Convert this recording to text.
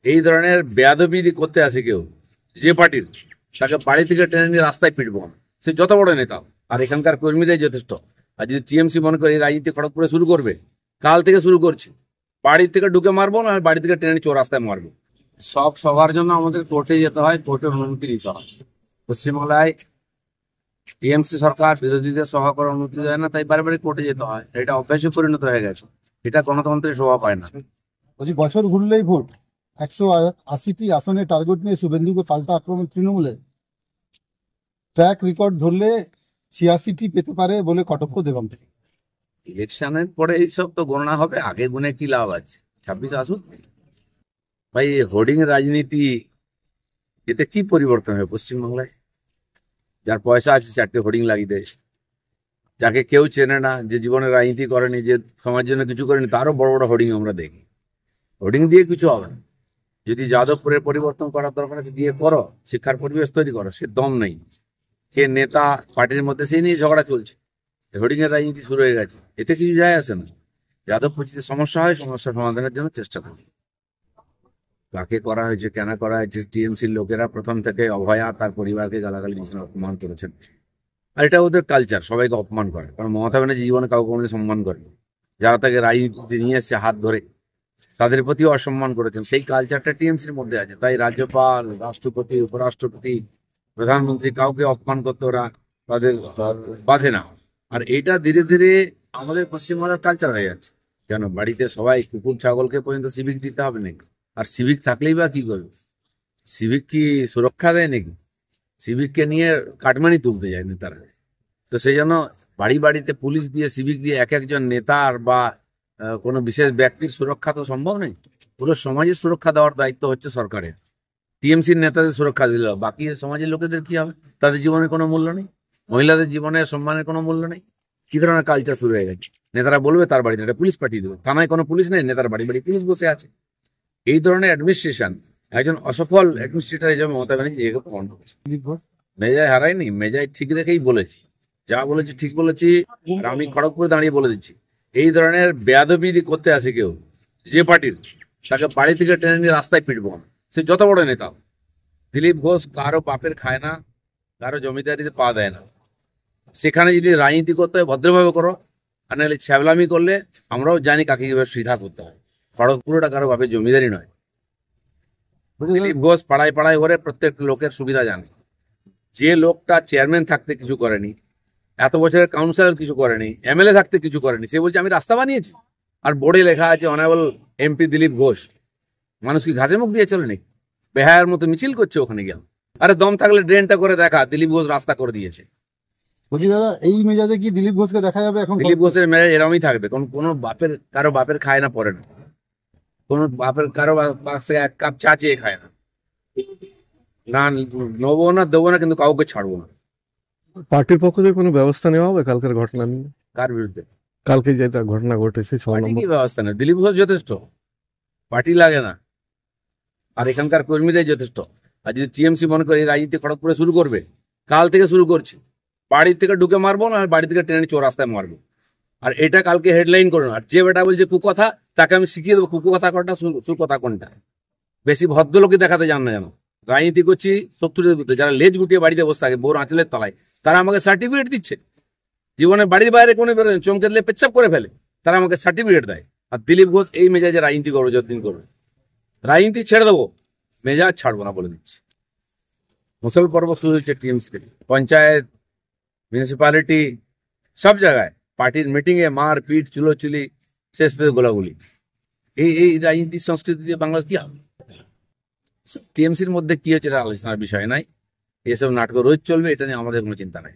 এই ধরনের বেয়াদবি করতে আসে কেউ যে পার্টির, তাকে বাড়ি থেকে টেনে নিয়ে রাস্তায় পিটবো না, সে যত বড় নেতা। আর এখানকার কর্মীরাই যথেষ্ট। আর যদি টিএমসি মনে করে এই রাজনীতি খড়গপুরে শুরু করবে, কাল থেকে শুরু করছি, বাড়ি থেকে ঢুকে মারবো না, বাড়ি থেকে টেনে নিয়ে রাস্তায় মারবো। সব সবার জন্য আমাদের কোর্টে যেতে হয়, কোর্টের অনুমতি নিতে হয়। পশ্চিমবাংলায় টিএমসি সরকার বিরোধীদের সভা করার অনুমতি দেয় না, তাই বারে বারে কোর্টে যেতে হয়। এটা অভ্যাসে পরিণত হয়ে গেছে, এটা গণতন্ত্রের শোভা পায় না। বলছি বছর ঘুরলেই ভোট, 180টি আসনে টার্গেট নিয়ে শুভেন্দুকে পাল্টা আক্রমণ তৃণমূলের। ট্র্যাক রেকর্ড ধরলে 86টি পেতে পারে বলে কটক্ষ দেবাম। ইলেকশনের পরে এইসব তো গণনা হবে, আগে গুনে কি লাভ আছে? 26 আসুক ভাই। হোর্ডিং রাজনীতি, এতে কি পরিবর্তন হবে পশ্চিমবাংলায়? যার পয়সা আছে 4টে হোর্ডিং লাগিয়ে দেয়, যাকে কেউ চেনে না, যে জীবনে রাজনীতি করেনি, যে সমাজের জন্য কিছু করেনি, তারও বড় বড় হোর্ডিং আমরা দেখি। হোর্ডিং দিয়ে কিছু হবে না। যদি যাদবপুরের পরিবর্তন করার দরকার আছে গিয়ে করো, শিক্ষার পরিবেশ তৈরি করো, সে দম নেই। কে নেতা পার্টির মধ্যে সেই নিয়ে ঝগড়া চলছে, হোর্ডিং এর রাজনীতি শুরু হয়ে গেছে, এতে কিছু যায় আসে না। যাদবপুর যদি সমস্যা হয়, সমস্যা সমাধানের জন্য চেষ্টা করি। কাকে করা হয়েছে, কেন করা হয়েছে, টিএমসির লোকেরা প্রথম থেকে অভয়া তার পরিবারকে গালাগালি দিয়েছেন, অপমান করেছেন। আর এটা ওদের কালচার, সবাইকে অপমান করে। কারণ মমতা ব্যানার্জি জীবনে কাউকে কোনো সম্মান করেন, যারা তাকে রাজনীতিতে নিয়ে এসছে হাত ধরে, তাদের প্রতিও অসম্মান করেছেন। সেই কালচারটা টিএমসির মধ্যে আছে। তাই রাজ্যপাল, রাষ্ট্রপতি, উপরাষ্ট্রপতি, প্রধানমন্ত্রী কাউকে অপমান করতে ওরা তাদের বাধে না। আর এটা ধীরে ধীরে আমাদের পশ্চিমবাংলার কালচার হয়ে যাচ্ছে। যেন বাড়িতে সবাই কুকুর ছাগলকে পর্যন্ত সিভিক দিতে হবে নাকি? আর সিভিক থাকলেই বা কি করবে? সিভিক কি সুরক্ষা দেয় নাকি? সিভিককে নিয়ে কাটমানি তুলতে যায় নেতারা। তো সেই জন্য বাড়ি বাড়িতে পুলিশ দিয়ে, সিভিক দিয়ে এক একজন নেতার বা কোনো বিশেষ ব্যক্তির সুরক্ষা তো সম্ভব নেই। পুরো সমাজের সুরক্ষা দেওয়ার দায়িত্ব হচ্ছে সরকারের। টিএমসির নেতাদের সুরক্ষা দিল, বাকি সমাজের লোকেদের কি হবে? তাদের জীবনের কোনো মূল্য নেই, মহিলাদের জীবনের সম্মানের কোনো মূল্য নেই। কি ধরনের কালচার শুরু হয়ে গেছে? নেতারা বলবে তার বাড়িতে একটা পুলিশ পাঠিয়ে দেবে, থানায় কোনো পুলিশ নেই, নেতার বাড়ি বাড়ি পুলিশ বসে আছে। এই ধরনের অ্যাডমিনিস্ট্রেশন একজন অসফল অ্যাডমিনিস্ট্রেটর হিসেবে মমতা ব্যানার্জি নিজেকে প্রমাণ করেছে। মেজায় হারায়নি, মেজায় ঠিক রেখেই বলেছি, যা বলেছি ঠিক বলেছি। আর আমি খড়গপুরে দাঁড়িয়ে বলে দিচ্ছি, এই ধরনের বেয়াদবি করতে আসে কেউ যে পার্টির, তাকে বাড়ি থেকে টেনে নিয়ে রাস্তায় পিটবো না, সে যত বড় নেতা। দিলীপ ঘোষ কারো বাপের খায় না, কারো জমিদারিতে পা দেয় না। সেখানে যদি রাজনীতি করতে হয় ভদ্রভাবে করো, আর নাহলে ছ্যাবলামি করলে আমরাও জানি কাকে কিভাবে সিধা করতে হয়। খড়গপুরটা কারো বাপের জমিদারি নয়। দিলীপ ঘোষ পাড়ায় পাড়ায় ঘরে প্রত্যেক লোকের সুবিধা জানে। যে লোকটা চেয়ারম্যান থাকতে কিছু করেনি, এত বছরের কাউন্সিলর কিছু করেনি, এমএলএ থাকতে কিছু করেনি, সে বলছে আমি রাস্তা বানিয়েছি, আর বোর্ডে লেখা আছে অনারেবল এমপি দিলীপ ঘোষ। মানুষ কি ঘাসে মুখ দিয়ে চলে নাকি? বেহায়ার মতো মিছিল করছে ওখানে গিয়ে। আরে দম থাকলে ড্রেনটা করে দেখা, দিলীপ ঘোষ রাস্তা করে দিয়েছে। বলছি দাদা, এই মেজাজে কি দিলীপ ঘোষকে দেখা যাবে এখন? দিলীপ ঘোষের মেজাজ এরমই থাকবে, কোনো বাপের কারো বাপের খায় না, পড়ে না, কোনো বাপের কারো পাশে এক কাপ চা চেয়ে খায় না। না নেবো না, দেবো না, কিন্তু কাউকে ছাড়বো না। পার্টির পক্ষ থেকে কোনো ব্যবস্থা নেওয়া হবে কালকের ঘটনা নিয়ে? কার বিরুদ্ধে? কালকে যেটা ঘটনা ঘটেছে 6 পার্টি নম্বর। কি ব্যবস্থা নেই? দিলীপ ঘোষ যথেষ্ট, পার্টি লাগে না। আর এখানকার কর্মীরাই যথেষ্ট। আর যদি টিএমসি মনে করে এই রাজনীতি খড়গপুরে শুরু করবে, কাল থেকে শুরু করছি, বাড়ি থেকে ঢুকে মারবো না, বাড়ি থেকে টেনে নিয়ে রাস্তায় মারবো। আর এটা কালকে হেডলাইন করুন। আর যে বেটা বলছে কুকথা, তাকে আমি শিখিয়ে দেবো কুকথা কোনটা, সুকথা কোনটা। বেশি ভদ্রলোকই দেখাতে জান না। যেন রাজনীতি করছি শত্রুদের বিরুদ্ধে, যারা লেজ গুটিয়ে বাড়িতে বসে থাকে বোর আঁচলের তলায়, তারা আমাকে সার্টিফিকেট দিচ্ছে। জীবনে বাড়ির বাইরে কোনো বেরোয় চমকে দিলে পেচ্ছাপ করে ফেলে, তারা আমাকে সার্টিফিকেট দেয়। আর দিলীপ ঘোষ এই মেজাজে রাজনীতি করবে, যতদিন করবে। রাজনীতি ছেড়ে দেবো, মেজাজ ছাড়বো না বলে দিচ্ছি। মুসল পর্ব শুরু হচ্ছে টিএমসি, পঞ্চায়েত, মিউনিসিপ্যালিটি, সব জায়গায় পার্টির মিটিং এ মার পিট, চুলোচুলি, শেষ পেয়ে গোলাগুলি। এই রাজনীতির সংস্কৃতি দিয়ে বাংলাদেশ কি হবে? টিএমসির মধ্যে কি হচ্ছে এটা আলোচনার বিষয় নাই। এসব নাটক রোজ চলবে, এটা নিয়ে আমাদের কোনো চিন্তা নাই।